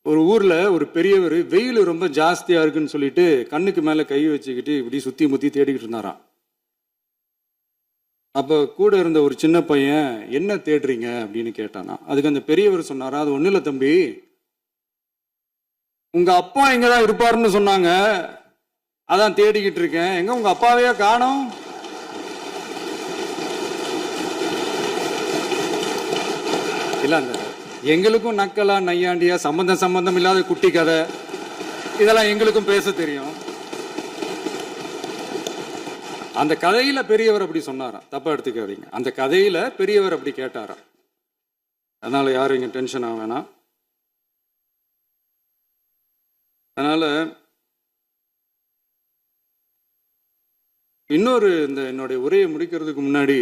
ஒரு ஊர்ல ஒரு பெரியவர் வெயில் ரொம்ப ஜாஸ்தியா இருக்குன்னு சொல்லிட்டு கண்ணுக்கு மேல கை வச்சுக்கிட்டு இப்படி சுத்தி முத்தி தேடிக்கிட்டு இருந்தாராம். அப்ப கூட இருந்த ஒரு சின்ன பையன் என்ன தேடுறீங்க அப்படின்னு கேட்டானா. அதுக்கு அந்த பெரியவர் சொன்னாரா, அது ஒண்ணு இல்ல தம்பி, உங்க அப்பா இங்கதான் இருப்பாருன்னு சொன்னாங்க, அதான் தேடிக்கிட்டு இருக்கேன். எங்க உங்க அப்பாவையா காணோம்? இல்ல அந்த எங்களுக்கும் நக்கலா நையாண்டியா சம்பந்தம் இல்லாத குட்டி கதை இதெல்லாம் எங்களுக்கும் பேச தெரியும். அந்த கதையில பெரியவர் அப்படி சொன்னாராம், தப்பா எடுத்துக்காதீங்க. அந்த கதையில பெரியவர் அப்படி கேட்டாராம். அதனால யாரும் இங்க டென்ஷன் ஆக வேணாம். அதனால இன்னொரு இந்த என்னுடைய உரையை முடிக்கிறதுக்கு முன்னாடி